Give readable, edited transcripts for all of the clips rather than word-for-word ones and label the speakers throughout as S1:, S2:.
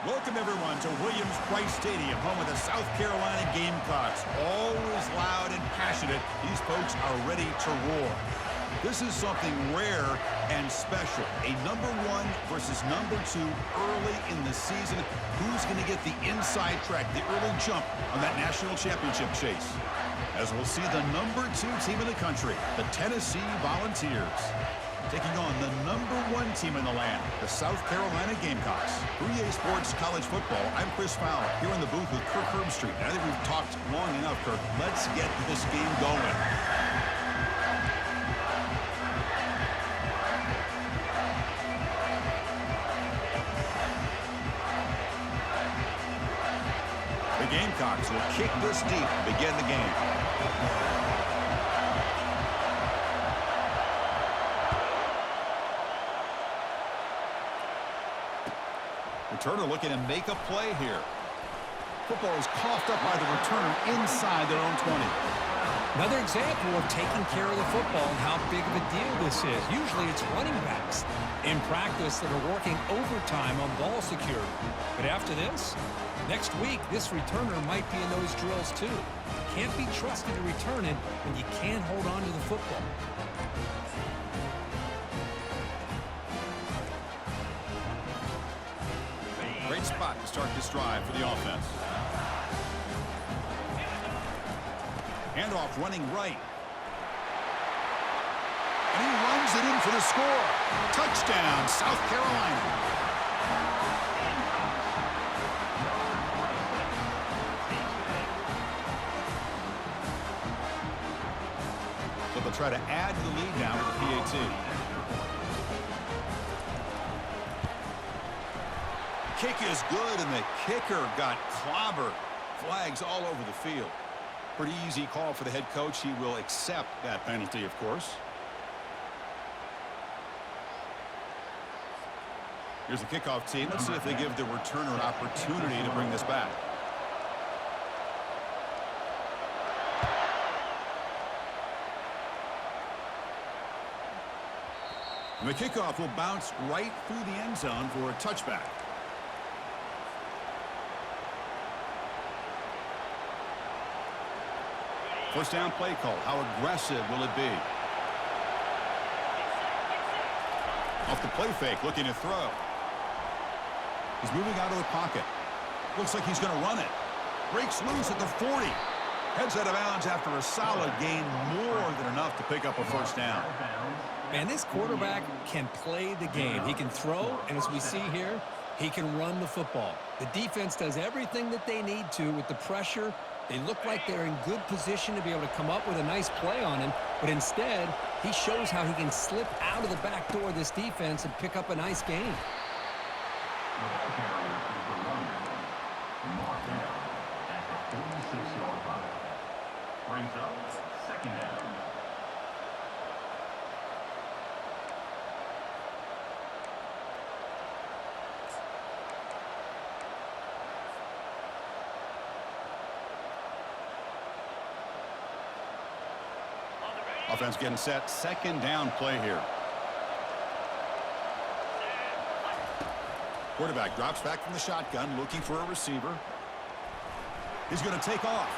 S1: Welcome, everyone, to Williams-Brice Stadium, home of the South Carolina Gamecocks. Always loud and passionate, these folks are ready to roar. This is something rare and special. A number 1 versus number 2 early in the season. Who's going to get the inside track, the early jump on that national championship chase? As we'll see the number 2 team in the country, the Tennessee Volunteers, taking on the number 1 team in the land, the South Carolina Gamecocks. For EA Sports College Football, I'm Chris Fowler, here in the booth with Kirk Herbstreit. I think we've talked long enough, Kirk. Let's get this game going. The Gamecocks will kick this deep to begin the game. Returner looking to make a play here. Football is coughed up by the returner inside their own 20.
S2: Another example of taking care of the football and how big of a deal this is. Usually it's running backs in practice that are working overtime on ball security. But after this, next week, this returner might be in those drills too. Can't be trusted to return it when you can't hold on to the football.
S1: Great spot to start this drive for the offense. Handoff running right. And he runs it in for the score. Touchdown, South Carolina. So they'll try to add to the lead now with the PAT. Kick is good, and the kicker got clobbered. Flags all over the field. Pretty easy call for the head coach. He will accept that penalty, of course. Here's the kickoff team. Let's see if they give the returner an opportunity to bring this back. And the kickoff will bounce right through the end zone for a touchback. First down play call. How aggressive will it be? Off the play fake, looking to throw. He's moving out of the pocket. Looks like he's going to run it. Breaks loose at the 40. Heads out of bounds after a solid gain, more than enough to pick up a first down.
S2: Man, this quarterback can play the game. He can throw, and as we see here, he can run the football. The defense does everything that they need to with the pressure. They look like they're in good position to be able to come up with a nice play on him, but instead, he shows how he can slip out of the back door of this defense and pick up a nice gain. Brings up second down.
S1: Offense getting set. Second down play here. Quarterback drops back from the shotgun, looking for a receiver. He's going to take off.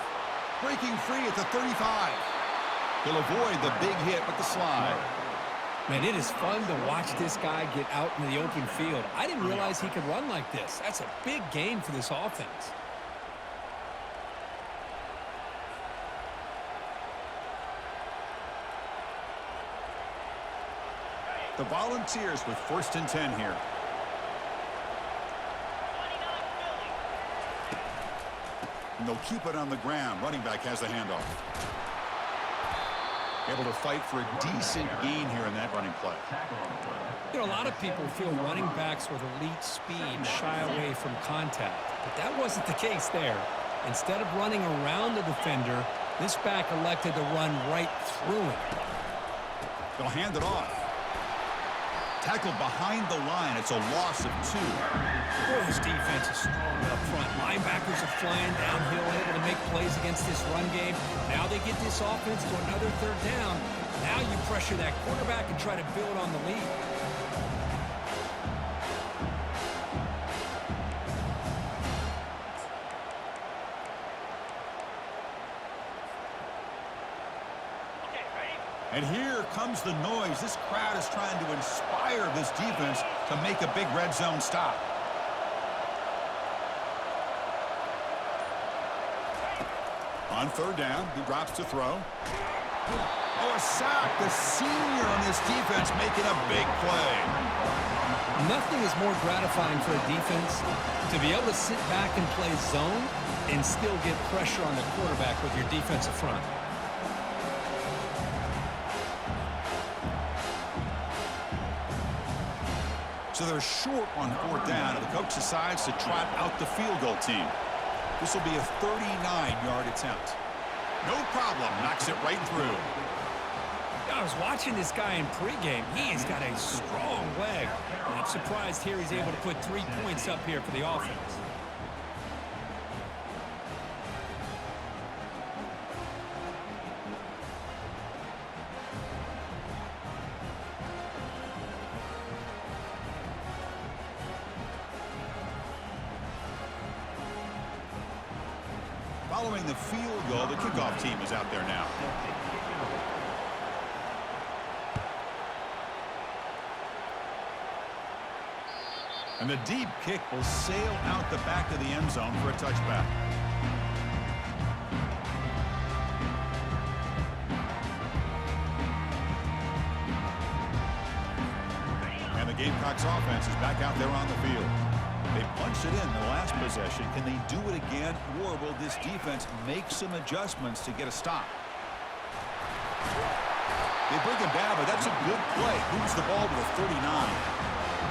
S1: Breaking free at the 35. He'll avoid the big hit with the slide.
S2: Man, it is fun to watch this guy get out in the open field. I didn't realize he could run like this. That's a big gain for this offense.
S1: The Volunteers with first and 10 here. And they'll keep it on the ground. Running back has the handoff. Able to fight for a decent gain here in that running play.
S2: You know, a lot of people feel running backs with elite speed shy away from contact. But that wasn't the case there. Instead of running around the defender, this back elected to run right through him.
S1: They'll hand it off. Tackled behind the line. It's a loss of 2.
S2: Boy, this defense is strong up front. Linebackers are flying downhill, able to make plays against this run game. Now they get this offense to another third down. Now you pressure that quarterback and try to build on the lead.
S1: And here comes the noise. This crowd is trying to inspire this defense to make a big red zone stop. On third down, he drops to throw. Oh, a sack. The senior on this defense making a big play.
S2: Nothing is more gratifying for a defense to be able to sit back and play zone and still get pressure on the quarterback with your defensive front.
S1: So they're short on fourth down, and the coach decides to trot out the field goal team. This will be a 39-yard attempt. No problem. Knocks it right through.
S2: I was watching this guy in pregame. He has got a strong leg. And I'm surprised here he's able to put 3 points up here for the offense.
S1: Following the field goal, the kickoff team is out there now. And the deep kick will sail out the back of the end zone for a touchback. And the Gamecocks offense is back out there on the field. They punched it in the last possession. Can they do it again, or will this defense make some adjustments to get a stop? They bring him down, but that's a good play. Moves the ball to the 39.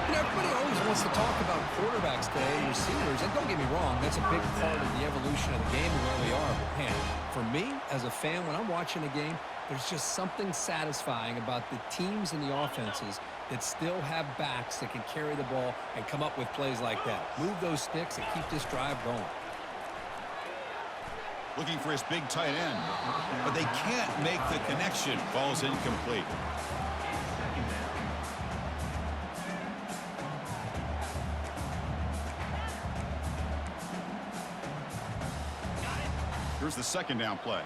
S2: You know, everybody always wants to talk about quarterbacks today, receivers, and don't get me wrong, that's a big part of the evolution of the game and where we are. But man, for me, as a fan, when I'm watching a game, there's just something satisfying about the teams and the offenses that still have backs that can carry the ball and come up with plays like that. Move those sticks and keep this drive going.
S1: Looking for his big tight end, but they can't make the connection. Falls incomplete. Here's the second down play.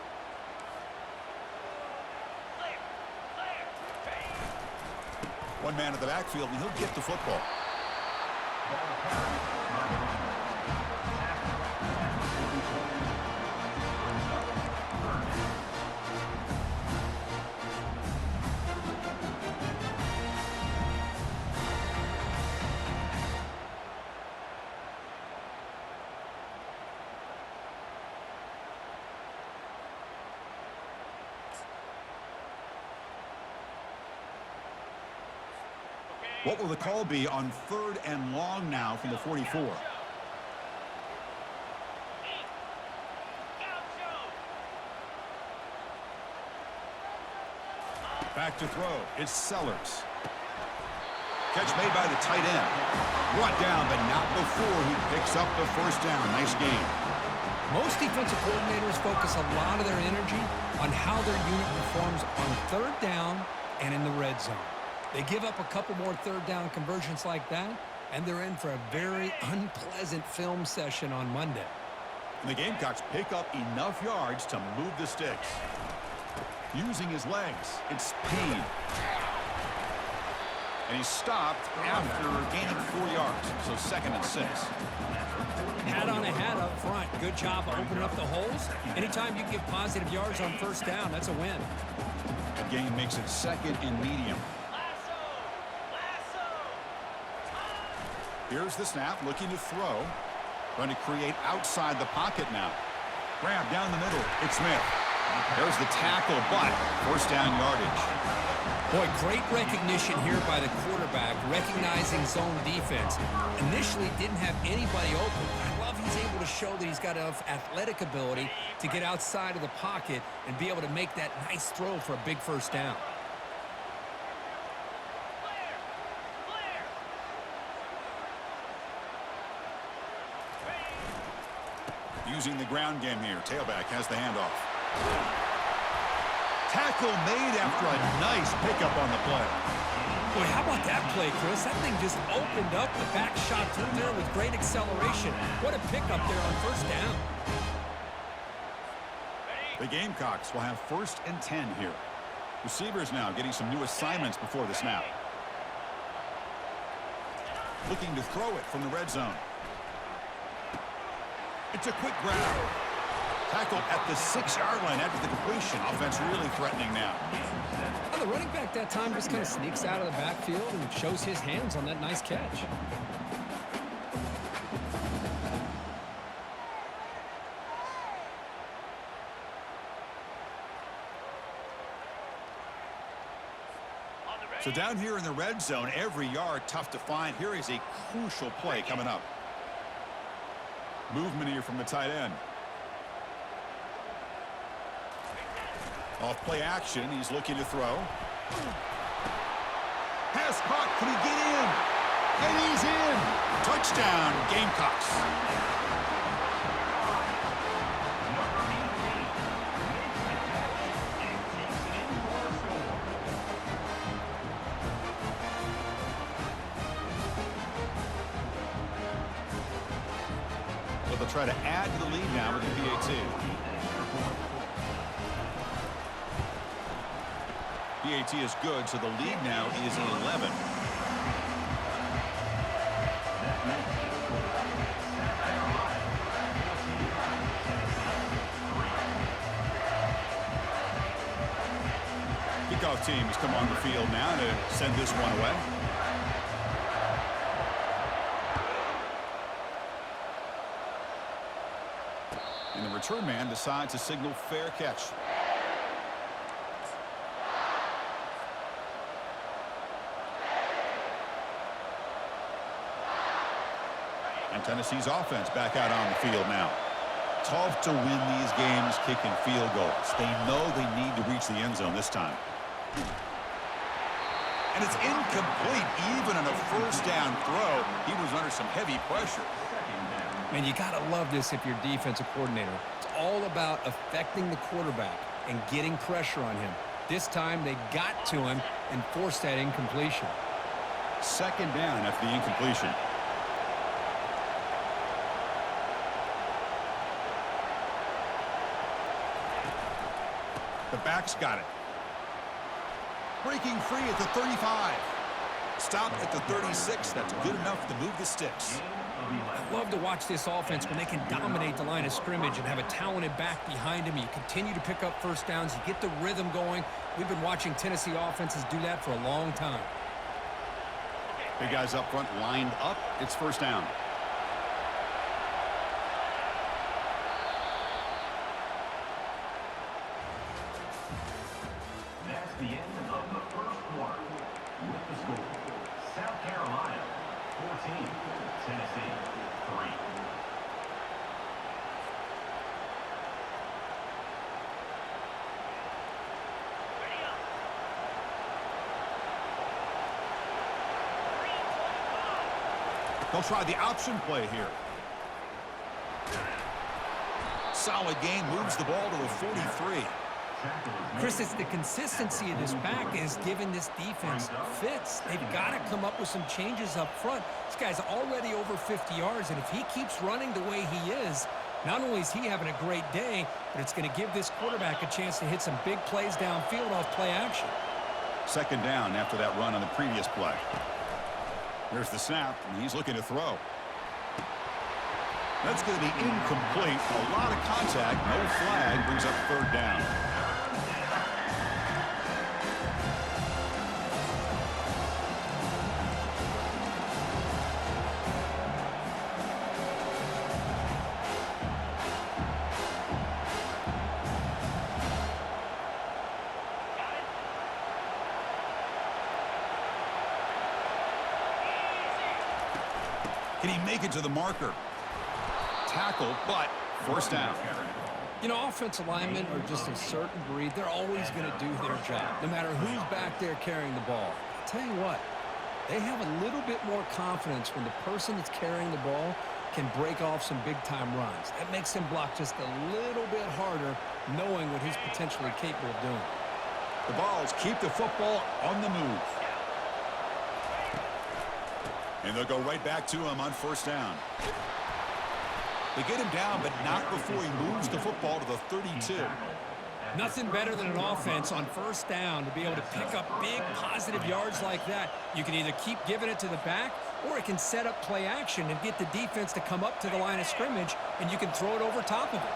S1: One man at the backfield, and he'll get the football. What will the call be on third and long now from the 44? Back to throw. It's Sellers. Catch made by the tight end. Brought down, but not before he picks up the first down. Nice game.
S2: Most defensive coordinators focus a lot of their energy on how their unit performs on third down and in the red zone. They give up a couple more third down conversions like that, and they're in for a very unpleasant film session on Monday.
S1: And the Gamecocks pick up enough yards to move the sticks. Using his legs, it's Payne. And he's stopped after gaining 4 yards, so 2nd and 6.
S2: Hat on a hat up front. Good job of opening up the holes. Anytime you get positive yards on first down, that's a win.
S1: The game makes it 2nd and medium. Here's the snap, looking to throw. Going to create outside the pocket now. Grab down the middle. It's Smith. There's the tackle, but first down yardage.
S2: Boy, great recognition here by the quarterback, recognizing zone defense. Initially didn't have anybody open. I love he's able to show that he's got enough athletic ability to get outside of the pocket and be able to make that nice throw for a big first down.
S1: Using the ground game here. Tailback has the handoff. Tackle made after a nice pickup on the play.
S2: Boy, how about that play, Chris? That thing just opened up. The back shot through there with great acceleration. What a pickup there on first down.
S1: The Gamecocks will have 1st and 10 here. Receivers now getting some new assignments before the snap. Looking to throw it from the red zone. It's a quick grab. Tackle at the 6-yard line after the completion. Offense really threatening now.
S2: Well, the running back that time just kind of sneaks out of the backfield and shows his hands on that nice catch.
S1: So down here in the red zone, every yard tough to find. Here is a crucial play coming up. Movement here from the tight end. Off play action, he's looking to throw. Pass caught, can he get in? And he's in! Touchdown, Gamecocks. They'll try to add to the lead now with the PAT. PAT is good, so the lead now is 11. Kickoff team has come on the field now to send this one away. And the return man decides to signal fair catch. And Tennessee's offense back out on the field now. Tough to win these games kicking field goals. They know they need to reach the end zone this time. And it's incomplete even on a first down throw. He was under some heavy pressure.
S2: Man, you got to love this if you're defensive coordinator. It's all about affecting the quarterback and getting pressure on him. This time they got to him and forced that incompletion.
S1: Second down after the incompletion. The back's got it. Breaking free at the 35. Stop at the 36. That's good enough to move the sticks.
S2: I love to watch this offense when they can dominate the line of scrimmage and have a talented back behind him. You continue to pick up first downs. You get the rhythm going. We've been watching Tennessee offenses do that for a long time.
S1: Big guys up front lined up. It's first down.
S3: That's the end of the first quarter. With the score, South Carolina 14, Tennessee 3.
S1: They'll try the option play here. Solid gain, moves the ball to the 43.
S2: Chris, it's the consistency of this back is giving this defense fits. They've got to come up with some changes up front. This guy's already over 50 yards, and if he keeps running the way he is, not only is he having a great day, but it's going to give this quarterback a chance to hit some big plays downfield off play action.
S1: Second down after that run on the previous play. Here's the snap, and he's looking to throw. That's going to be incomplete. A lot of contact, no flag, brings up third down. Can he make it to the marker? Tackle, but first down.
S2: You know, offensive linemen are just a certain breed. They're always going to do their job, no matter who's back there carrying the ball. I'll tell you what, they have a little bit more confidence when the person that's carrying the ball can break off some big-time runs. That makes him block just a little bit harder, knowing what he's potentially capable of doing.
S1: The Vols keep the football on the move. And they'll go right back to him on first down. They get him down, but not before he moves the football to the 32.
S2: Nothing better than an offense on first down to be able to pick up big positive yards like that. You can either keep giving it to the back, or it can set up play action and get the defense to come up to the line of scrimmage, and you can throw it over top of it.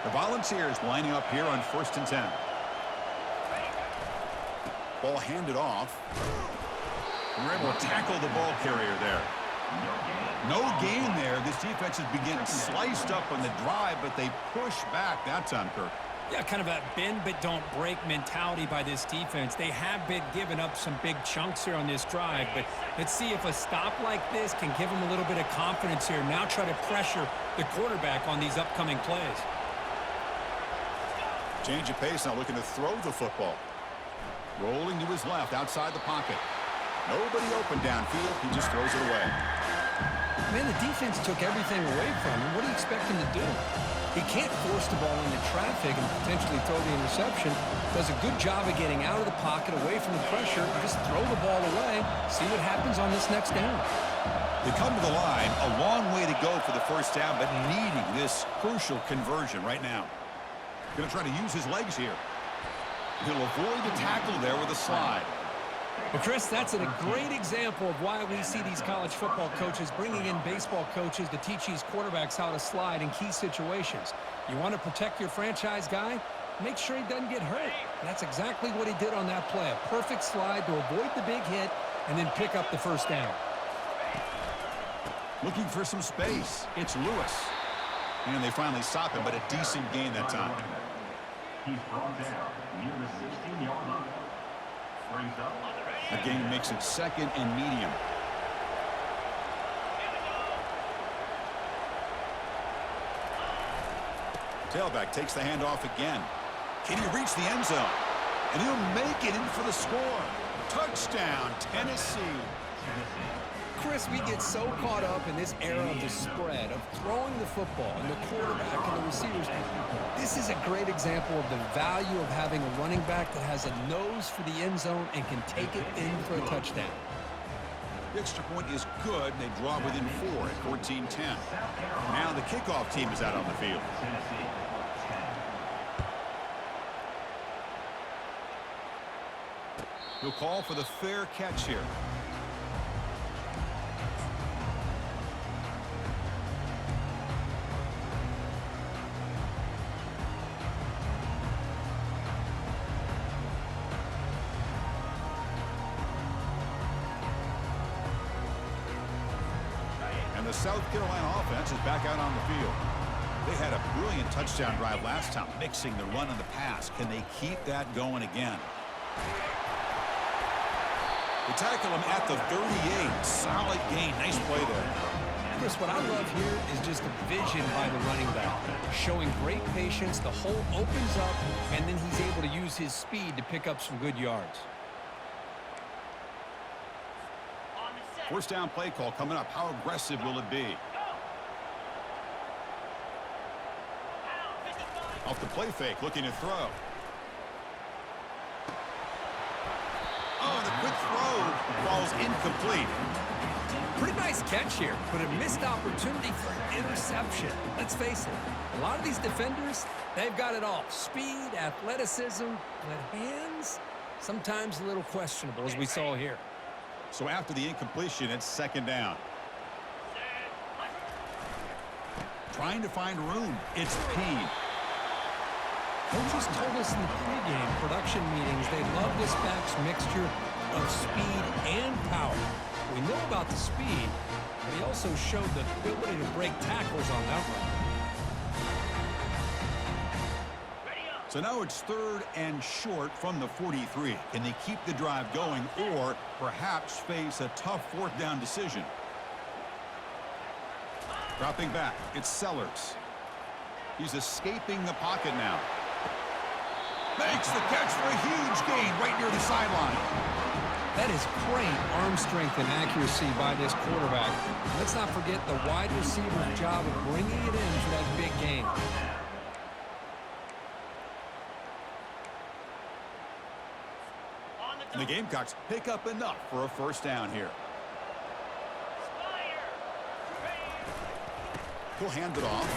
S1: The Volunteers lining up here on 1st and 10. Ball handed off. We're able to tackle the ball carrier there. No gain there. This defense has been getting sliced up on the drive, but they push back that time, Kirk.
S2: Yeah, kind of a bend but don't break mentality by this defense. They have been giving up some big chunks here on this drive, but let's see if a stop like this can give them a little bit of confidence here. Now try to pressure the quarterback on these upcoming plays.
S1: Change of pace, now looking to throw the football. Rolling to his left, outside the pocket. Nobody open downfield. He just throws it away.
S2: Man, the defense took everything away from him. What do you expect him to do? He can't force the ball into traffic and potentially throw the interception. Does a good job of getting out of the pocket, away from the pressure, and just throw the ball away. See what happens on this next down.
S1: They come to the line, a long way to go for the first down, but needing this crucial conversion right now. Going to try to use his legs here. He'll avoid the tackle there with a slide.
S2: Well, Chris, that's a great example of why we see these college football coaches bringing in baseball coaches to teach these quarterbacks how to slide in key situations. You want to protect your franchise guy? Make sure he doesn't get hurt. And that's exactly what he did on that play. A perfect slide to avoid the big hit and then pick up the first down.
S1: Looking for some space. It's Lewis. And they finally stop him, but a decent gain that time.
S3: He's brought down near the 16-yard line. Brings up.
S1: That gain makes it 2nd and medium. Tailback takes the handoff again. Can he reach the end zone? And he'll make it in for the score. Touchdown, Tennessee.
S2: Chris, we get so caught up in this era of the spread, of throwing the football and the quarterback and the receivers. This is a great example of the value of having a running back that has a nose for the end zone and can take it in for a touchdown.
S1: The extra point is good. They draw within 4 at 14-10. Now the kickoff team is out on the field. He'll call for the fair catch here. The South Carolina offense is back out on the field. They had a brilliant touchdown drive last time, mixing the run and the pass. Can they keep that going again? They tackle him at the 38. Solid gain. Nice play there.
S2: Chris, what I love here is just the vision by the running back. Showing great patience. The hole opens up, and then he's able to use his speed to pick up some good yards.
S1: First down play call coming up. How aggressive will it be? Off the play fake, looking to throw. Oh, the quick throw falls incomplete.
S2: Pretty nice catch here, but a missed opportunity for an interception. Let's face it, a lot of these defenders, they've got it all. Speed, athleticism, but hands, sometimes a little questionable, as we saw here.
S1: So after the incompletion, it's 2nd down. Trying to find room. It's Payne.
S2: Coaches told us in the pregame production meetings they love this back's mixture of speed and power. We know about the speed, but he also showed the ability to break tackles on that run.
S1: So now it's 3rd and short from the 43. Can they keep the drive going or perhaps face a tough 4th down decision? Dropping back, it's Sellers. He's escaping the pocket now. Makes the catch for a huge gain right near the sideline.
S2: That is great arm strength and accuracy by this quarterback. Let's not forget the wide receiver's job of bringing it in for that big gain.
S1: And the Gamecocks pick up enough for a first down here. He'll hand it off.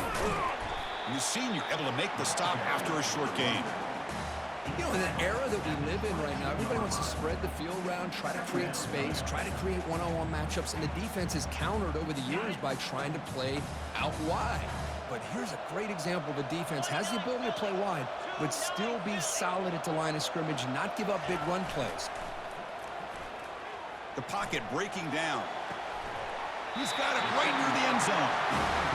S1: And the senior able to make the stop after a short gain.
S2: You know, in the era that we live in right now, everybody wants to spread the field around, try to create space, try to create one-on-one matchups, and the defense is countered over the years by trying to play out wide. But here's a great example of a defense has the ability to play wide, but still be solid at the line of scrimmage, not give up big run plays.
S1: The pocket breaking down. He's got it right near the end zone.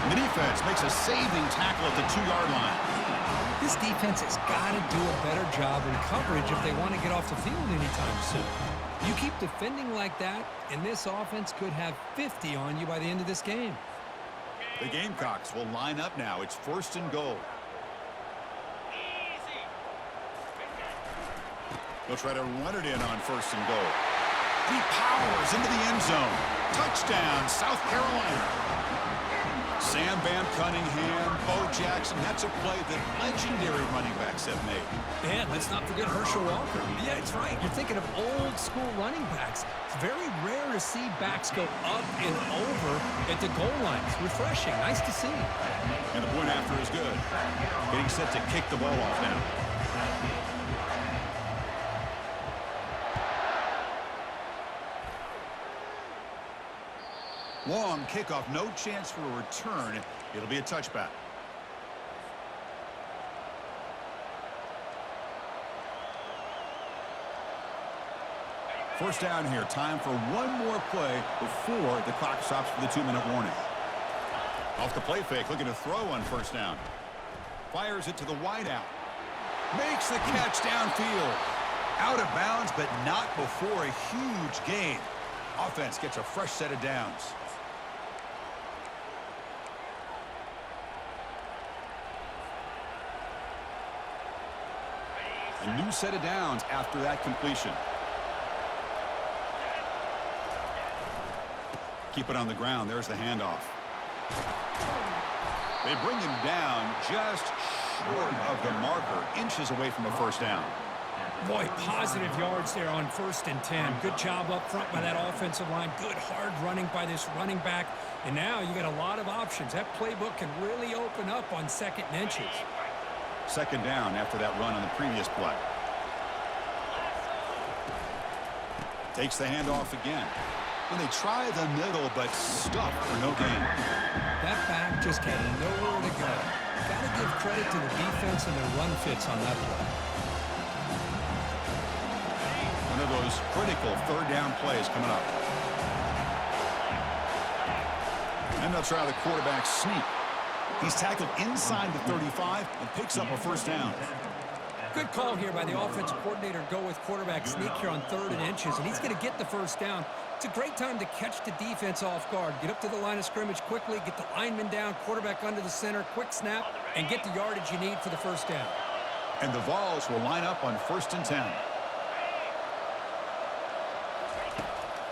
S1: And the defense makes a saving tackle at the 2-yard line.
S2: This defense has got to do a better job in coverage if they want to get off the field anytime soon. You keep defending like that, and this offense could have 50 on you by the end of this game.
S1: The Gamecocks will line up now. It's 1st and goal. They'll try to run it in on 1st and goal. He powers into the end zone. Touchdown, South Carolina. Sam Van Cunningham, Bo Jackson. That's a play that legendary running backs have made.
S2: Yeah, let's not forget Herschel Walker. Yeah, it's right. You're thinking of old school running backs. It's very rare to see backs go up and over at the goal line. It's refreshing. Nice to see.
S1: And the point after is good. Getting set to kick the ball off now. Long kickoff, no chance for a return. It'll be a touchback. First down here. Time for one more play before the clock stops for the 2-minute warning. Off the play fake, looking to throw on 1st down. Fires it to the wideout. Makes the catch downfield. Out of bounds, but not before a huge gain. Offense gets a fresh set of downs. A new set of downs after that completion. Keep it on the ground. There's the handoff. They bring him down just short of the marker, inches away from a 1st down.
S4: Boy, positive yards there on 1st and 10. Good job up front by that offensive line. Good hard running by this running back. And now you got a lot of options. That playbook can really open up on 2nd and inches.
S1: 2nd down after that run on the previous play. Takes the handoff again. And they try the middle, but stuck for no gain.
S2: That back just had nowhere to go. Got to give credit to the defense and their run fits on that play.
S1: One of those critical 3rd down plays coming up. And they'll try the quarterback sneak. He's tackled inside the 35 and picks up a 1st down.
S4: Good call here by the offensive coordinator to go with quarterback sneak here on 3rd and inches, and he's going to get the 1st down. It's a great time to catch the defense off guard. Get up to the line of scrimmage quickly, get the lineman down, quarterback under the center, quick snap, and get the yardage you need for the 1st down.
S1: And the Vols will line up on 1st and 10.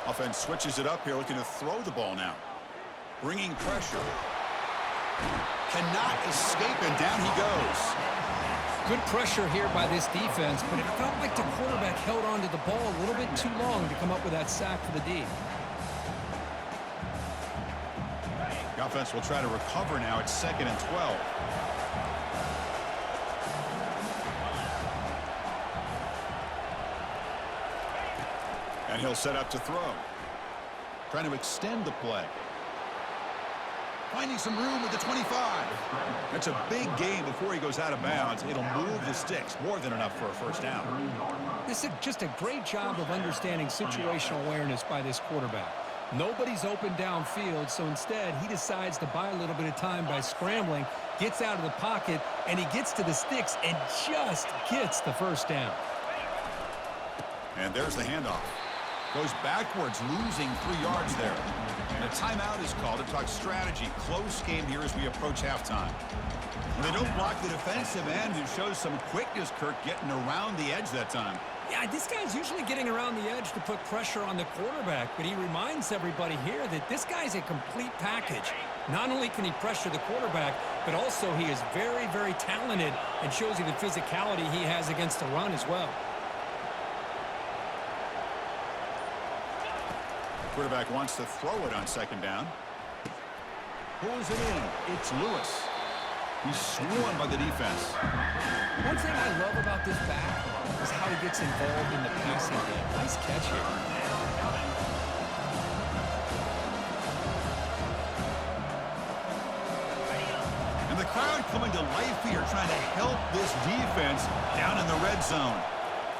S1: Offense switches it up here, looking to throw the ball now. Bringing pressure. Cannot escape, and down he goes.
S2: Good pressure here by this defense, but it felt like the quarterback held on to the ball a little bit too long to come up with that sack for the D.
S1: The offense will try to recover now. It's 2nd and 12. And he'll set up to throw. Trying to extend the play. Finding some room with the 25. That's a big gain before he goes out of bounds. It'll move the sticks. More than enough for a 1st down.
S2: This is just a great job of understanding situational awareness by this quarterback. Nobody's open downfield, so instead he decides to buy a little bit of time by scrambling, gets out of the pocket, and he gets to the sticks and just gets the 1st down.
S1: And there's the handoff. Goes backwards, losing 3 yards there. And a timeout is called to talk strategy. Close game here as we approach halftime. And they don't block the defensive end, who shows some quickness, Kirk, getting around the edge that time.
S4: Yeah, this guy's usually getting around the edge to put pressure on the quarterback, but he reminds everybody here that this guy's a complete package. Not only can he pressure the quarterback, but also he is very, very talented and shows you the physicality he has against the run as well.
S1: Quarterback wants to throw it on 2nd down. Pulls it in. It's Lewis. He's swarmed by the defense.
S2: One thing I love about this back is how he gets involved in the passing game. Nice catch here.
S1: And the crowd coming to life here, trying to help this defense down in the red zone.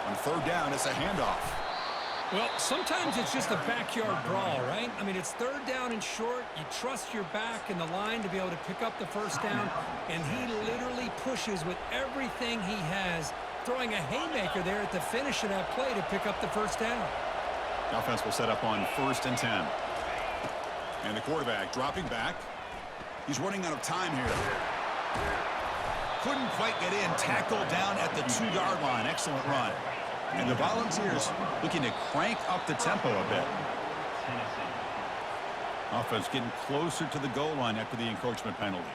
S1: On third down, it's a handoff.
S4: Well, sometimes it's just a backyard brawl, right? I mean, it's third down and short. You trust your back and the line to be able to pick up the first down, and he literally pushes with everything he has, throwing a haymaker there at the finish of that play to pick up the first down.
S1: The offense will set up on 1st and 10. And the quarterback dropping back. He's running out of time here. Couldn't quite get in. Tackled down at the 2-yard line. Excellent run. And the Volunteers looking to crank up the tempo a bit. Offense getting closer to the goal line after the encroachment penalty.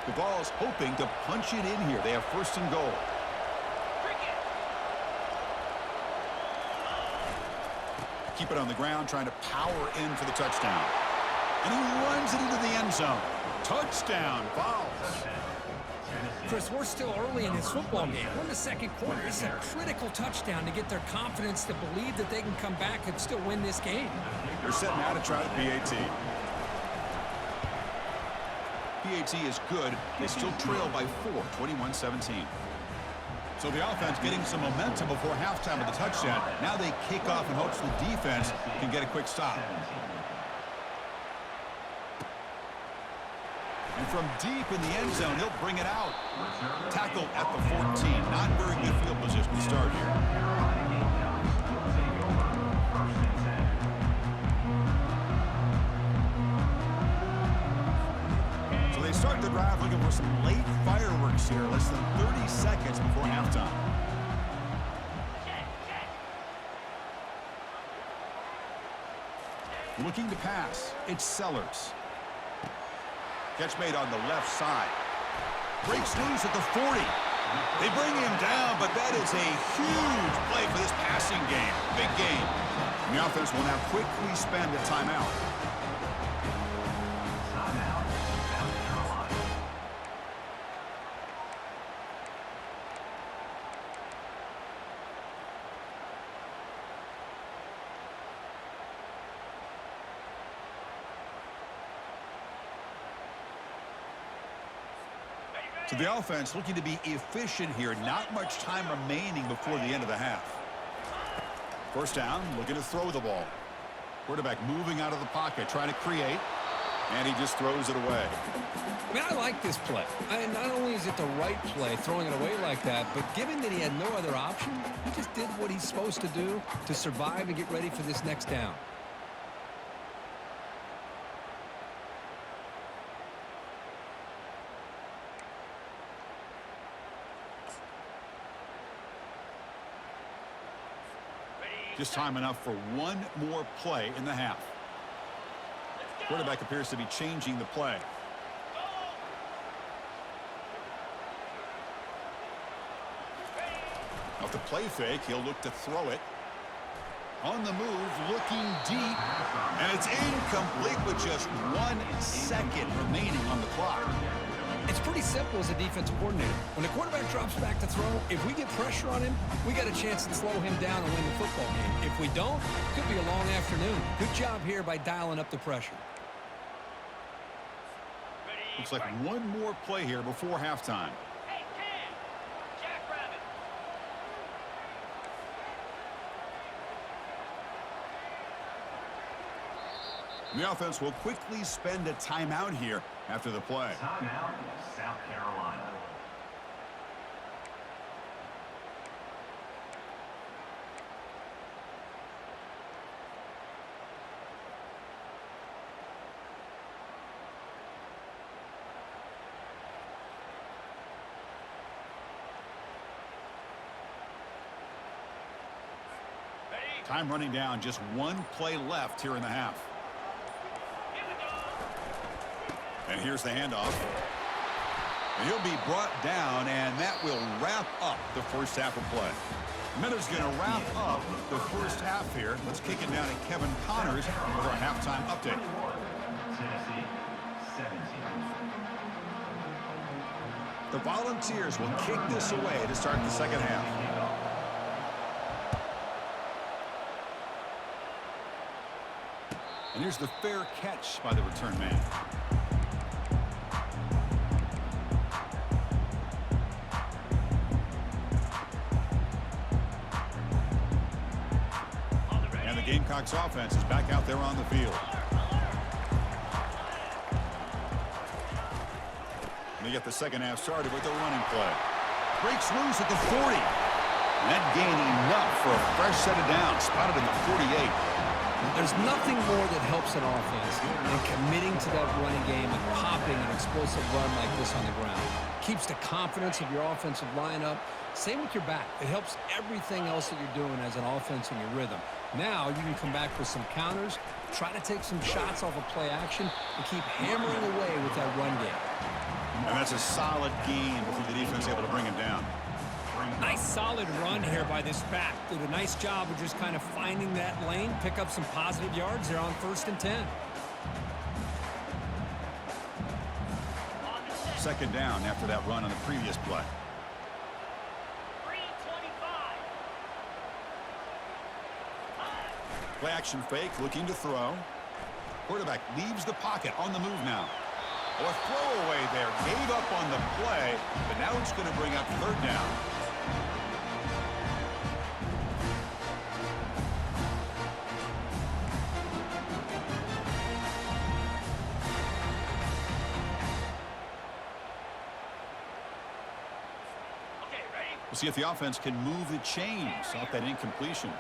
S1: The Vols hoping to punch it in here. They have 1st and goal. Keep it on the ground, trying to power in for the touchdown. And he runs it into the end zone. Touchdown, Vols.
S4: Chris, we're still early in this football game. We're in the second quarter. It's a critical touchdown to get their confidence to believe that they can come back and still win this game.
S1: They're setting out to try the PAT. PAT is good. They still trail by 4, 21-17. So the offense getting some momentum before halftime with the touchdown. Now they kick off in hopes the defense can get a quick stop. And from deep in the end zone, he'll bring it out. Tackled at the 14. Not very good field position to start here. So they start the drive looking for some late fireworks here. Less than 30 seconds before halftime. Looking to pass. It's Sellers. Catch made on the left side. Breaks loose at the 40. They bring him down, but that is a huge play for this passing game. Big game. And the offense will now quickly spend a timeout. So the offense looking to be efficient here. Not much time remaining before the end of the half. 1st down, looking to throw the ball. Quarterback moving out of the pocket, trying to create. And he just throws it away.
S2: I mean, I like this play. Not only is it the right play, throwing it away like that, but given that he had no other option, he just did what he's supposed to do to survive and get ready for this next down.
S1: Just time enough for one more play in the half. Quarterback appears to be changing the play. Off the play fake, he'll look to throw it. On the move, looking deep. And it's incomplete with just 1 second remaining on the clock.
S2: It's pretty simple as a defensive coordinator. When the quarterback drops back to throw, if we get pressure on him, we got a chance to slow him down and win the football game. If we don't, it could be a long afternoon. Good job here by dialing up the pressure.
S1: Looks like one more play here before halftime.
S3: Hey, Cam! Jackrabbit!
S1: The offense will quickly spend a timeout here after the play.
S3: Timeout, South Carolina.
S1: Time running down, just one play left here in the half. And here's the handoff. And he'll be brought down, and that will wrap up the first half of play. Minute's going to wrap up the first half here. Let's kick it down to Kevin Connors with our halftime update.
S3: Tennessee, 17.
S1: The Volunteers will kick this away to start the second half. And here's the fair catch by the return man. And the Gamecocks offense is back out there on the field. And they get the second half started with a running play. Breaks loose at the 40. And that gain enough for a fresh set of downs. Spotted in the 48.
S2: There's nothing more that helps an offense than committing to that running game and popping an explosive run like this on the ground. Keeps the confidence of your offensive lineup. Same with your back. It helps everything else that you're doing as an offense in your rhythm. Now you can come back with some counters, try to take some shots off of play action, and keep hammering away with that run game.
S1: And that's a solid gain before the defense able to bring him down.
S4: Nice solid run here by this back. Did a nice job of just kind of finding that lane, pick up some positive yards there on 1st and 10.
S1: Second down after that run on the previous play. Play action fake, looking to throw. Quarterback leaves the pocket on the move now. Or throwaway there, gave up on the play, but now it's going to bring up third down. We'll see if the offense can move the chains off that incompletion.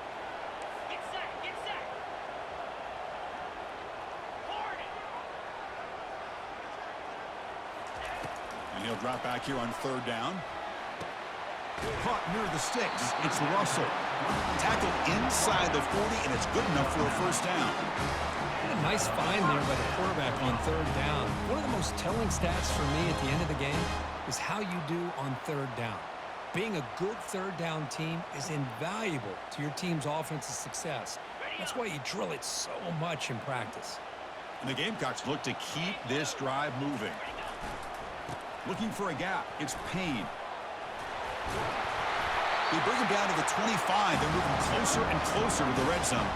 S1: And he'll drop back here on third down. Caught near the sticks. It's Russell. Tackled inside the 40, and it's good enough for a first down.
S2: A nice find there by the quarterback on third down. One of the most telling stats for me at the end of the game is how you do on third down. Being a good third down team is invaluable to your team's offensive success. That's why you drill it so much in practice.
S1: And the Gamecocks look to keep this drive moving. Looking for a gap. It's Payne. They bring him down to the 25. They're moving closer and closer to the red zone.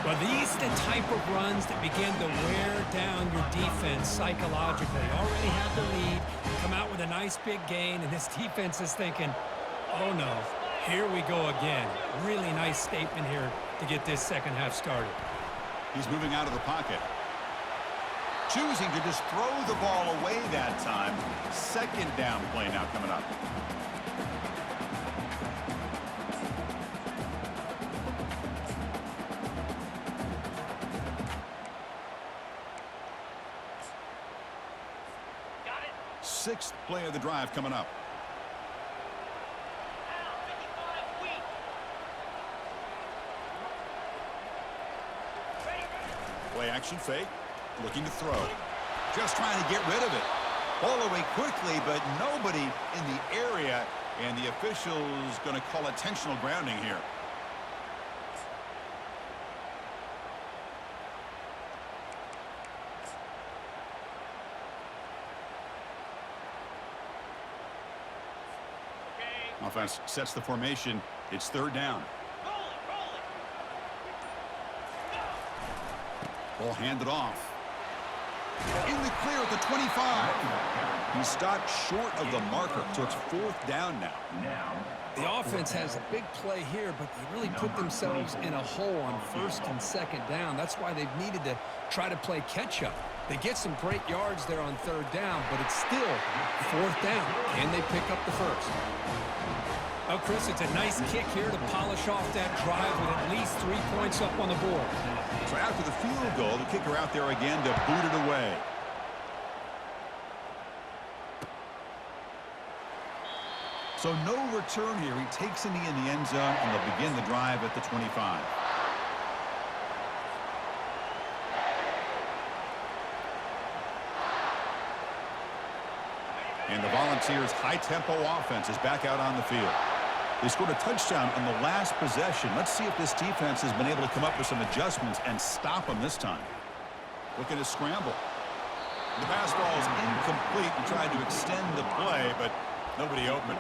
S4: Well, these are the type of runs that begin to wear down your defense psychologically. Already have the lead, come out with a nice big gain, and this defense is thinking, oh no, here we go again. Really nice statement here to get this second half started.
S1: He's moving out of the pocket. Choosing to just throw the ball away that time. Second down play now coming up. Sixth play of the drive coming up. Play action fake. Looking to throw. Just trying to get rid of it. Ball away quickly, but nobody in the area, and the official's going to call intentional grounding here. Offense sets the formation. It's third down. Ball handed off. In the clear at the 25. He stopped short of the marker, so it's fourth down now.
S2: The offense has a big play here, but they really put themselves in a hole on 1st and 2nd down. That's why they've needed to try to play catch-up. They get some great yards there on third down, but it's still fourth down. Can they pick up the first?
S4: Oh, Chris, it's a nice kick here to polish off that drive with at least 3 points up on the board.
S1: So after the field goal, the kicker out there again to boot it away. So no return here. He takes a knee in the end zone, and they'll begin the drive at the 25. And the Volunteers' high-tempo offense is back out on the field. They scored a touchdown on the last possession. Let's see if this defense has been able to come up with some adjustments and stop them this time. Looking to scramble. The pass ball is incomplete and tried to extend the play, but nobody open.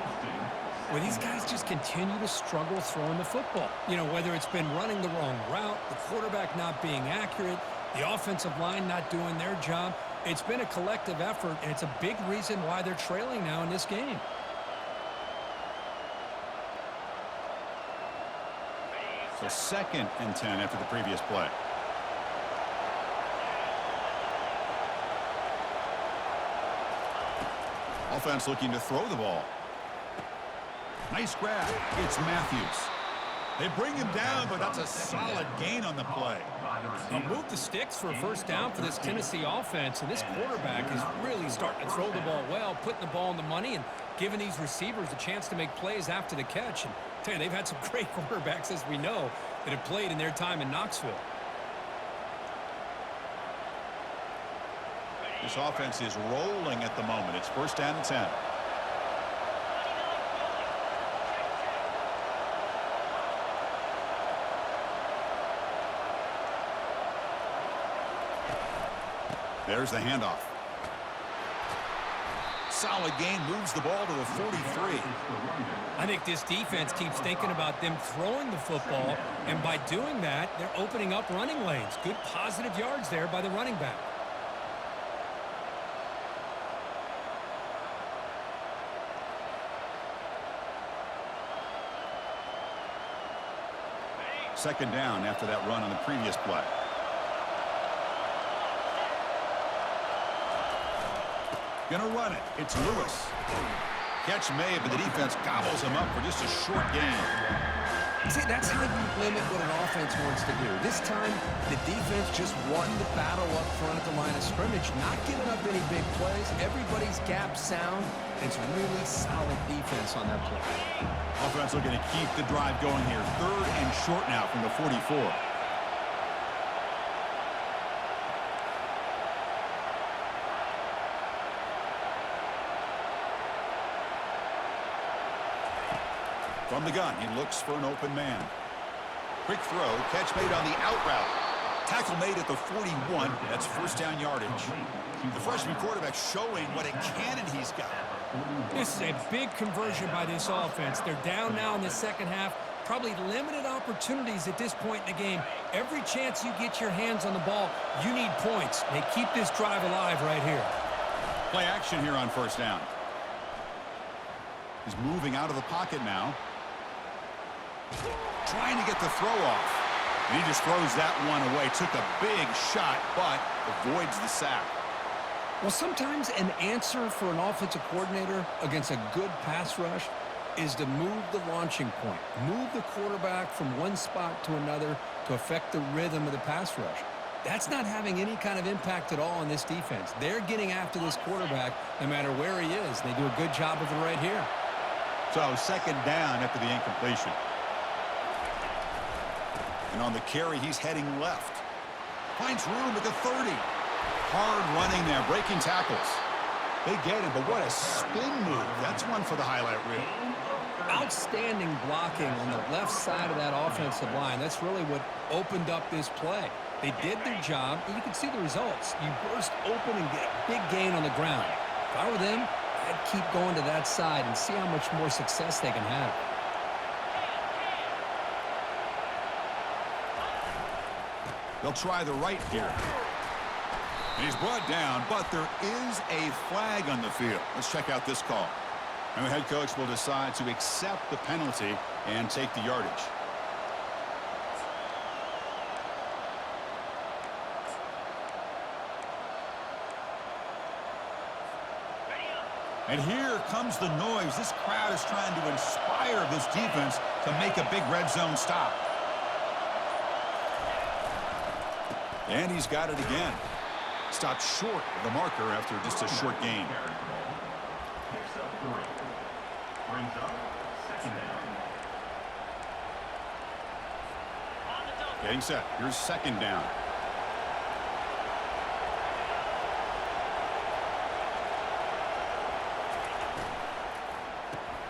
S4: Well, these guys just continue to struggle throwing the football. You know, whether it's been running the wrong route, the quarterback not being accurate, the offensive line not doing their job. It's been a collective effort, and it's a big reason why they're trailing now in this game.
S1: So 2nd and 10 after the previous play. Offense looking to throw the ball. Nice grab. It's Matthews. They bring him down, but that's a solid gain on the play.
S4: They'll move the sticks for a first down for this Tennessee offense, and this quarterback is really starting to throw the ball well, putting the ball in the money and giving these receivers a chance to make plays after the catch. And I tell you, they've had some great quarterbacks, as we know, that have played in their time in Knoxville.
S1: This offense is rolling at the moment. It's 1st down and 10. There's the handoff. Solid gain, moves the ball to the 43.
S4: I think this defense keeps thinking about them throwing the football, and by doing that, they're opening up running lanes. Good positive yards there by the running back.
S1: Second down after that run on the previous play. Gonna run it. It's Lewis. Catch made, but the defense gobbles him up for just a short gain.
S2: See, that's how you limit what an offense wants to do. This time, the defense just won the battle up front at the line of scrimmage, not giving up any big plays. Everybody's gap sound. It's really solid defense on that play.
S1: Offense looking to keep the drive going here. 3rd and short now from the 44. From the gun, he looks for an open man. Quick throw, catch made on the out route. Tackle made at the 41. That's 1st down yardage. The freshman quarterback showing what a cannon he's got.
S4: This is a big conversion by this offense. They're down now in the second half. Probably limited opportunities at this point in the game. Every chance you get your hands on the ball, you need points. They keep this drive alive right here.
S1: Play action here on 1st down. He's moving out of the pocket now. Trying to get the throw off. And he just throws that one away. Took a big shot, but avoids the sack.
S2: Well, sometimes an answer for an offensive coordinator against a good pass rush is to move the launching point. Move the quarterback from one spot to another to affect the rhythm of the pass rush. That's not having any kind of impact at all on this defense. They're getting after this quarterback no matter where he is. They do a good job of it right here.
S1: So 2nd down after the incompletion. And on the carry, he's heading left. Finds room at the 30. Hard running there, breaking tackles. They get it, but what a spin move. That's one for the highlight reel.
S2: Outstanding blocking on the left side of that offensive line. That's really what opened up this play. They did their job, and you can see the results. You burst open and get a big gain on the ground. If I were them, I'd keep going to that side and see how much more success they can have.
S1: They'll try the right here. And he's brought down, but there is a flag on the field. Let's check out this call. And the head coach will decide to accept the penalty and take the yardage. And here comes the noise. This crowd is trying to inspire this defense to make a big red zone stop. And he's got it again. Stopped short of the marker after just a short gain.
S3: Picks up 3. Brings up 2nd down.
S1: Getting set. Here's 2nd down.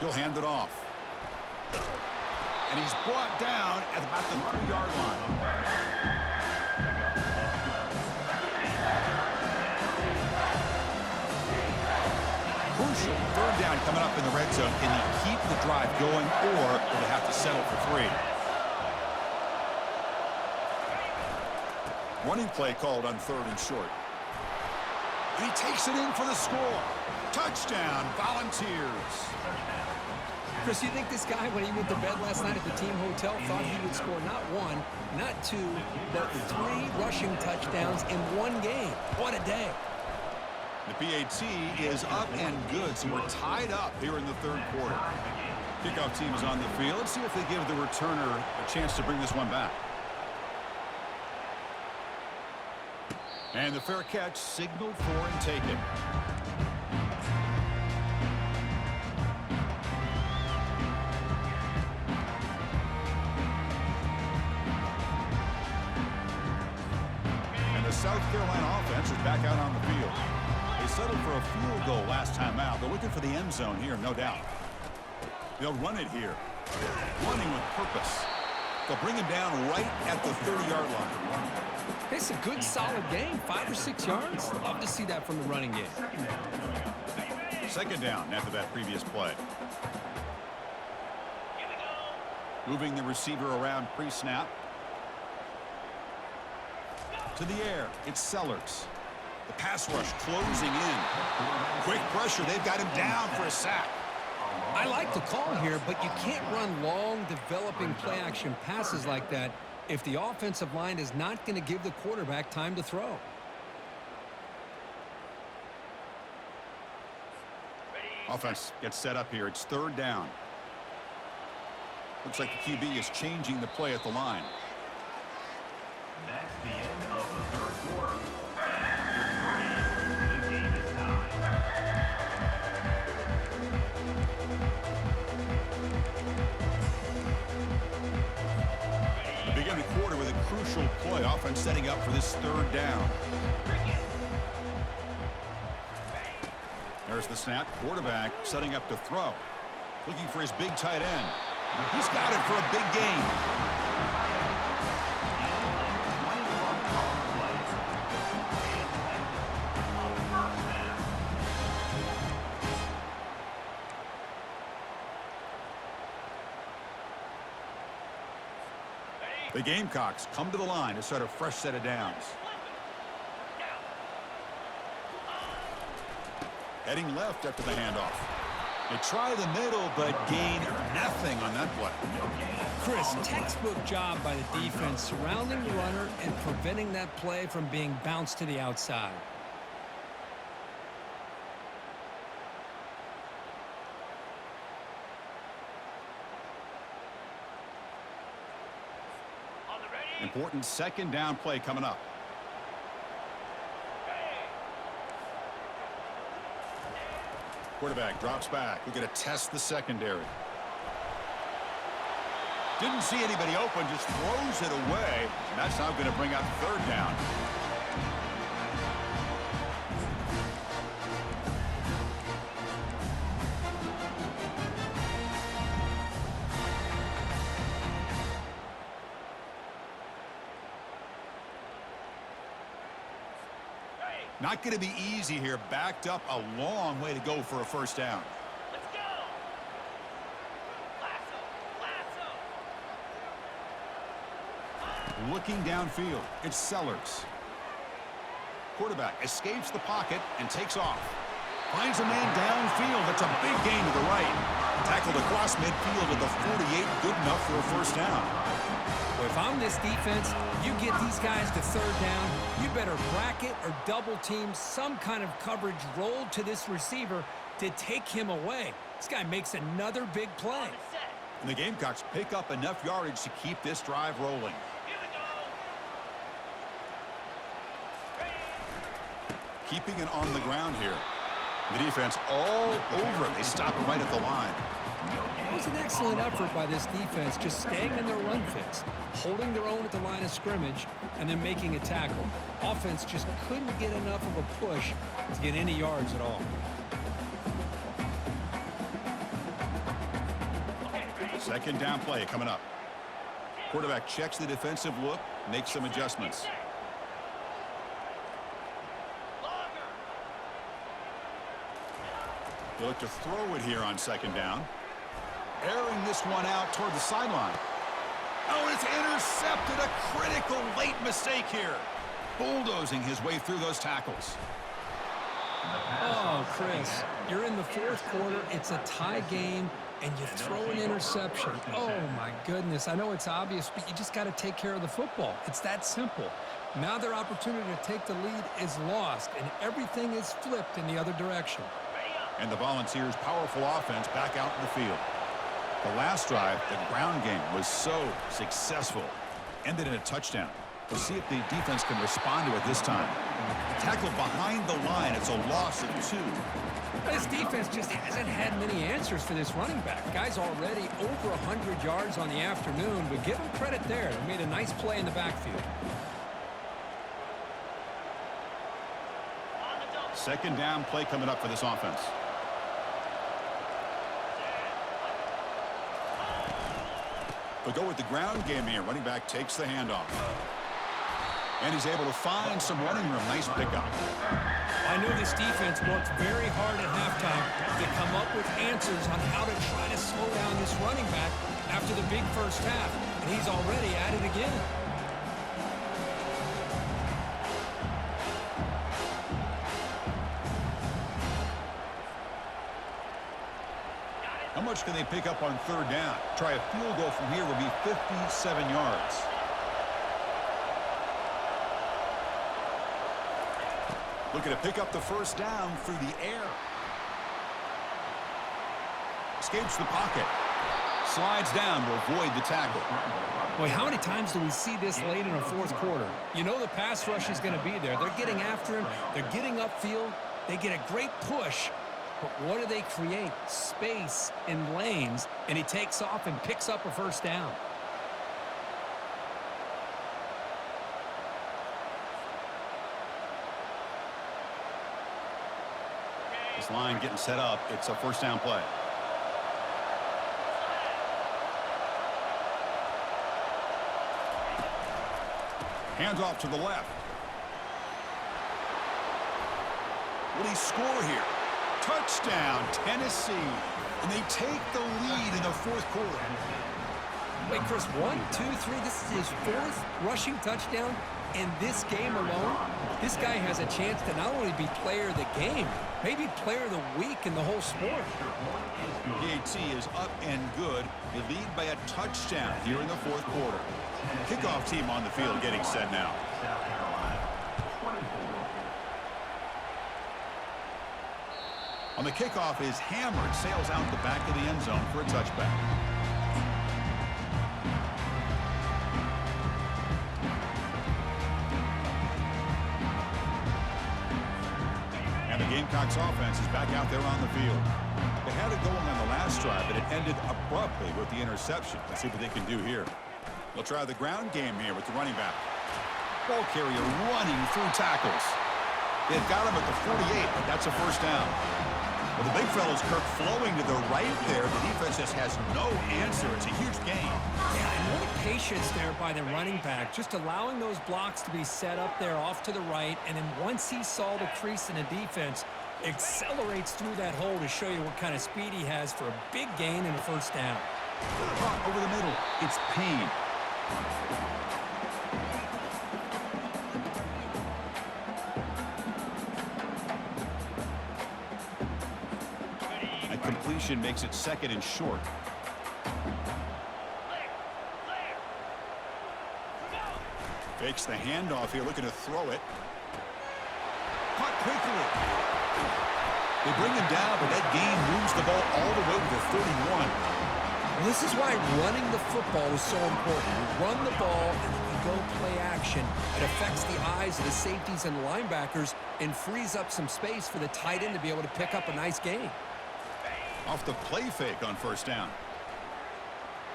S1: He'll hand it off. And he's brought down at about the 3-yard line. Crucial third down coming up in the red zone. Can he keep the drive going, or will they have to settle for 3? Running play called on 3rd and short. And he takes it in for the score. Touchdown, Volunteers.
S2: Chris, you think this guy, when he went to bed last night at the team hotel, thought he would score not 1, not 2, but 3 rushing touchdowns in 1 game? What a day.
S1: The PAT is up and good, so we're tied up here in the 3rd quarter. Kickoff team is on the field. Let's see if they give the returner a chance to bring this one back. And the fair catch signaled for and taken. And the South Carolina offense is back out on the field. They settled for a field goal last time out. They're looking for the end zone here, no doubt. They'll run it here. Running with purpose. They'll bring him down right at the 30-yard line.
S2: It's a good, solid game. 5 or 6 yards. Love to see that from the running game.
S1: 2nd down after that previous play. Moving the receiver around pre-snap. To the air. It's Sellers. The pass rush closing in. Quick pressure. They've got him down for a sack.
S2: I like the call here, but you can't run long, developing play-action passes like that if the offensive line is not going to give the quarterback time to throw.
S1: Offense gets set up here. It's 3rd down. Looks like the QB is changing the play at the line.
S3: That's the end of the 3rd quarter. The game is tied.
S1: Begin the quarter with a crucial play. Offense setting up for this 3rd down. There's the snap. Quarterback setting up to throw. Looking for his big tight end. He's got it for a big gain. The Gamecocks come to the line to start a fresh set of downs. Heading left after the handoff. They try the middle, but gain nothing on that play.
S2: Chris, textbook job by the defense surrounding the runner and preventing that play from being bounced to the outside.
S1: Important 2nd down play coming up. Quarterback drops back. We're going to test the secondary. Didn't see anybody open, just throws it away. And that's now going to bring up 3rd down. Not going to be easy here. Backed up a long way to go for a 1st down.
S3: Let's go. Lasso.
S1: Looking downfield. It's Sellers. Quarterback escapes the pocket and takes off. Finds a man downfield. That's a big gain to the right. Tackled across midfield at the 48. Good enough for a 1st down.
S2: Well, if I'm this defense, you get these guys to 3rd down, you better bracket or double team some kind of coverage rolled to this receiver to take him away. This guy makes another big play.
S1: And the Gamecocks pick up enough yardage to keep this drive rolling. Keeping it on the ground here. The defense all over it. They stop it right at the line.
S2: It was an excellent effort by this defense, just staying in their run fits, holding their own at the line of scrimmage, and then making a tackle. Offense just couldn't get enough of a push to get any yards at all.
S1: Second down play coming up. Quarterback checks the defensive look, makes some adjustments. He'll look to throw it here on second down. Airing this one out toward the sideline. Oh, it's intercepted. A critical late mistake here. Bulldozing his way through those tackles.
S4: Oh, Chris, you're in the fourth quarter. It's a tie game, and you throw an interception. Oh, my goodness. I know it's obvious, but you just got to take care of the football. It's that simple. Now their opportunity to take the lead is lost, and everything is flipped in the other direction.
S1: And the Volunteers' powerful offense back out in the field. The last drive, the ground game, was so successful. Ended in a touchdown. We'll see if the defense can respond to it this time. Tackle behind the line. It's a loss of 2.
S4: This defense just hasn't had many answers for this running back. Guy's already over 100 yards on the afternoon, but give him credit there. He made a nice play in the backfield.
S1: Second down play coming up for this offense. They'll go with the ground game here. Running back takes the handoff. And he's able to find some running room. Nice pickup.
S4: I know this defense worked very hard at halftime to come up with answers on how to try to slow down this running back after the big first half. And he's already at it again.
S1: How much can they pick up on third down? Try a field goal from here would be 57 yards. Looking to pick up the first down through the air. Escapes the pocket. Slides down to avoid the tackle.
S4: Boy, how many times do we see this late in a fourth quarter? You know the pass rush is going to be there. They're getting after him. They're getting upfield. They get a great push. But what do they create? Space in lanes, and he takes off and picks up a first down.
S1: This line getting set up. It's a first down play. Hands off to the left. Will he score here? Touchdown, Tennessee. And they take the lead in the fourth quarter.
S4: Wait, Chris, 1, 2, 3. This is his 4th rushing touchdown in this game alone. This guy has a chance to not only be player of the game, maybe player of the week in the whole sport.
S1: PAT is up and good. They lead by a touchdown here in the fourth quarter. Kickoff team on the field getting set now. On the kickoff is hammered, sails out the back of the end zone for a touchback. And the Gamecocks offense is back out there on the field. They had it going on the last drive, but it ended abruptly with the interception. Let's see what they can do here. They'll try the ground game here with the running back. Ball carrier running through tackles. They've got him at the 48, but that's a first down. Well, the big fella's Kirk flowing to the right there. The defense just has no answer. It's a huge gain.
S4: Yeah, and what patience there by the running back, just allowing those blocks to be set up there off to the right, and then once he saw the crease in the defense, accelerates through that hole to show you what kind of speed he has for a big gain and a first down.
S1: Caught over the middle. It's Payne. A completion makes it second and short. Fakes the handoff here, looking to throw it. Caught quickly. They bring him down, but that gain moves the ball all the way to the 31.
S4: Well, this is why running the football is so important. You run the ball, and then you go play action. It affects the eyes of the safeties and linebackers and frees up some space for the tight end to be able to pick up a nice gain.
S1: Off the play fake on first down.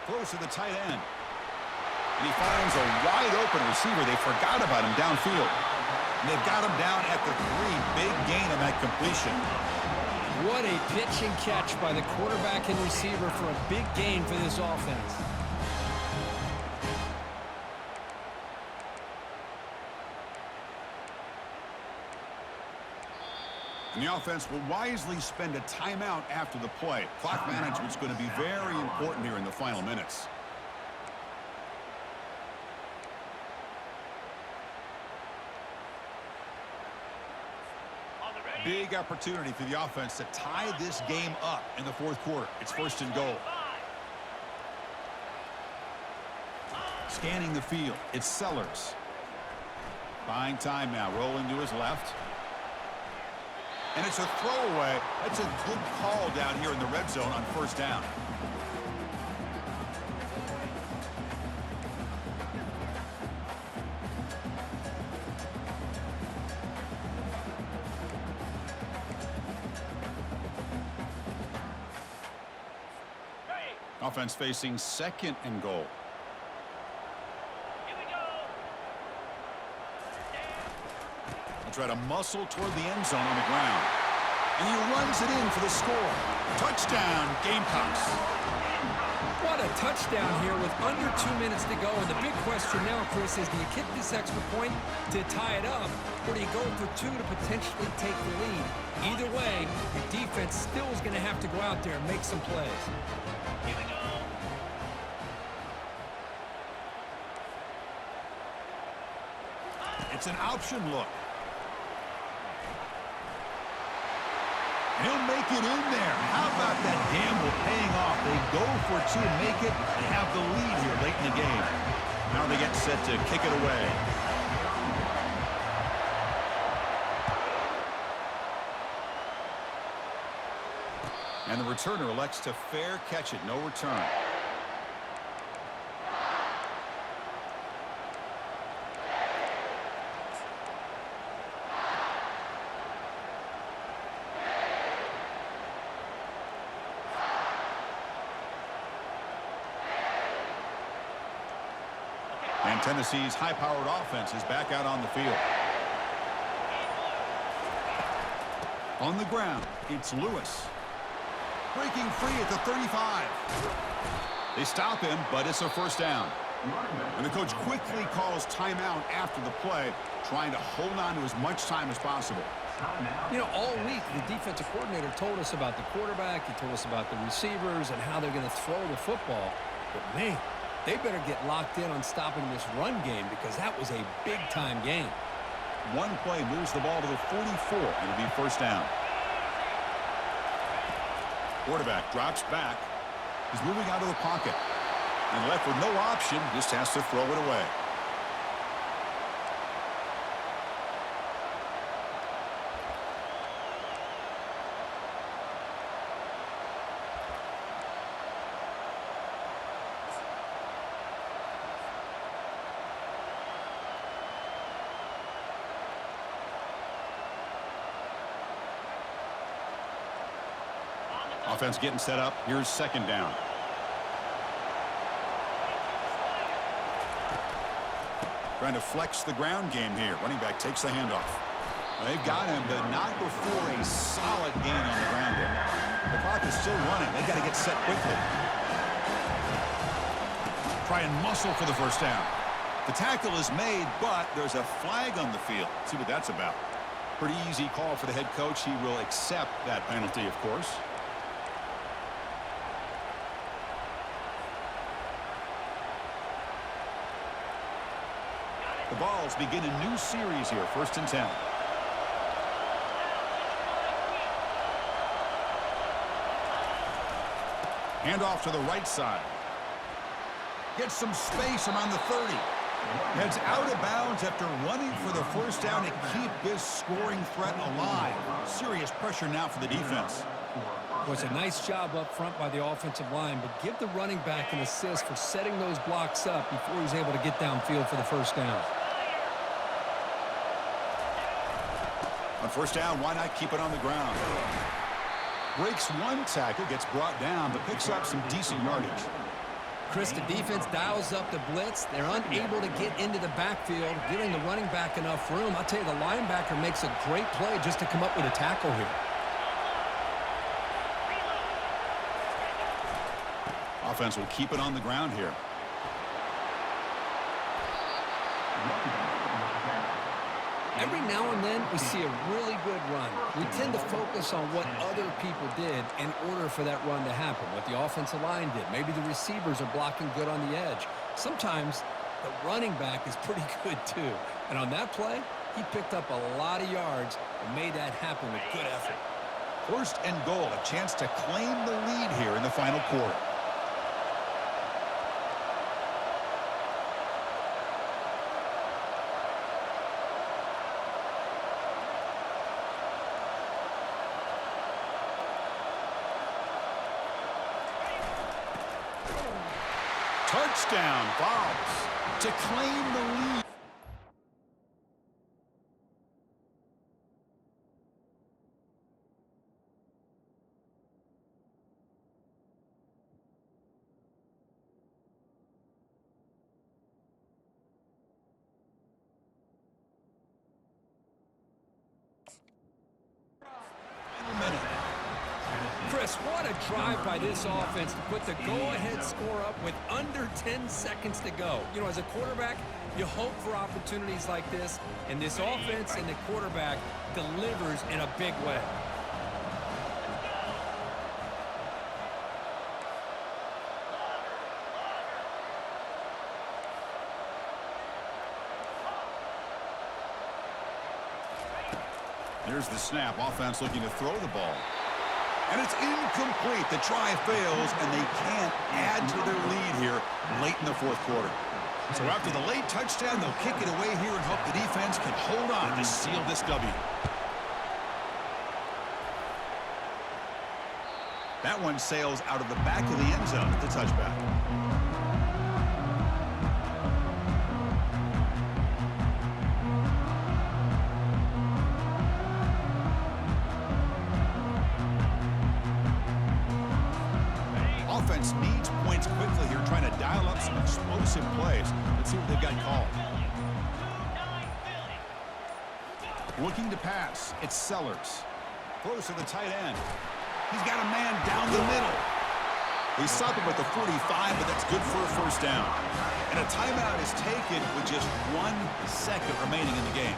S1: Throws to the tight end. And he finds a wide open receiver. They forgot about him downfield. And they've got him down at the 3. Big gain on that completion.
S4: What a pitch and catch by the quarterback and receiver for a big gain for this offense.
S1: And the offense will wisely spend a timeout after the play. Clock management's going to be very important here in the final minutes. Big opportunity for the offense to tie this game up in the fourth quarter. It's first and goal. Scanning the field, it's Sellers. Buying time now, rolling to his left. And it's a throwaway. That's a good call down here in the red zone on first down. Offense facing second and goal. They'll try to muscle toward the end zone on the ground. And he runs it in for the score. Touchdown, Gamecocks.
S4: What a touchdown here with under 2 minutes to go. And the big question now, Chris, is do you kick this extra point to tie it up, or do you go for two to potentially take the lead? Either way, the defense still is going to have to go out there and make some plays.
S3: Here we go.
S1: It's an option look. He'll make it in there. How about that gamble paying off? They go for two, make it, and have the lead here late in the game. Now they get set to kick it away. And the returner elects to fair catch it, no return. And Tennessee's high-powered offense is back out on the field. On the ground, it's Lewis. Breaking free at the 35. They stop him, but it's a first down. And the coach quickly calls timeout after the play, trying to hold on to as much time as possible.
S4: You know, all week, the defensive coordinator told us about the quarterback. He told us about the receivers and how they're going to throw the football. But, man, they better get locked in on stopping this run game because that was a big-time game.
S1: One play moves the ball to the 44. It'll be first down. Quarterback drops back. He's moving out of the pocket. And left with no option, just has to throw it away. Offense getting set up. Here's second down. Trying to flex the ground game here. Running back takes the handoff. They've got him, but not before a solid gain on the ground there. The clock is still running. They've got to get set quickly. Try and muscle for the first down. The tackle is made, but there's a flag on the field. Let's see what that's about. Pretty easy call for the head coach. He will accept that penalty, of course. The Vols begin a new series here, 1st and 10. Handoff to the right side. Gets some space around the 30. Heads out of bounds after running for the first down to keep this scoring threat alive. Serious pressure now for the defense.
S4: Well, it's a nice job up front by the offensive line, but give the running back an assist for setting those blocks up before he's able to get downfield for the first down.
S1: On first down, why not keep it on the ground? Breaks one tackle, gets brought down, but picks up some decent yardage.
S4: Chris, the defense dials up the blitz. They're unable to get into the backfield, giving the running back enough room. I'll tell you, the linebacker makes a great play just to come up with a tackle here.
S1: offense will keep it on the ground here.
S2: Every now and then, we see a really good run. We tend to focus on what other people did in order for that run to happen, what the offensive line did. Maybe the receivers are blocking good on the edge. Sometimes the running back is pretty good, too. And on that play, he picked up a lot of yards and made that happen with good effort.
S1: First and goal, a chance to claim the lead here in the final quarter. Touchdown, Vols, to claim the lead.
S2: Chris, what a drive by this offense to put the go-ahead score up with under 10 seconds to go. You know, as a quarterback, you hope for opportunities like this, and this offense and the quarterback delivers in a big way.
S1: There's the snap. Offense looking to throw the ball. And it's incomplete. The try fails, and they can't add to their lead here late in the fourth quarter. So after the late touchdown, they'll kick it away here and hope the defense can hold on to seal this W. That one sails out of the back of the end zone at the touchback. Offense needs points quickly here, trying to dial up some explosive plays. Let's see what they've got called. Looking to pass. It's Sellers. Throws to the tight end. He's got a man down the middle. They stop him at the 45, but that's good for a first down. And a timeout is taken with just 1 second remaining in the game.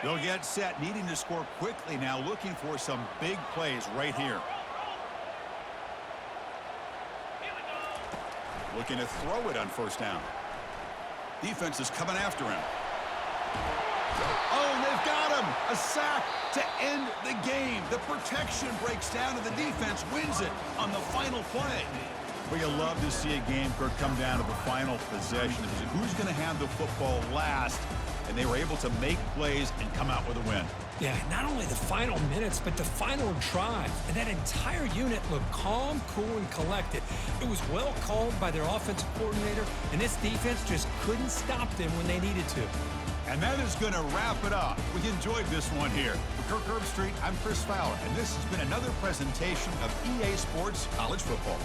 S1: They'll get set, needing to score quickly now, looking for some big plays right here. Looking to throw it on first down. Defense is coming after him. Oh, they've got him! A sack to end the game. The protection breaks down and the defense wins it on the final play. Well, you love to see a game come down to the final possession. Who's going to have the football last? And they were able to make plays and come out with a win.
S2: Yeah, not only the final minutes, but the final drive. And that entire unit looked calm, cool, and collected. It was well called by their offensive coordinator, and this defense just couldn't stop them when they needed to.
S1: And that is going to wrap it up. We enjoyed this one here. For Kirk Herbstreit, I'm Chris Fowler, and this has been another presentation of EA Sports College Football.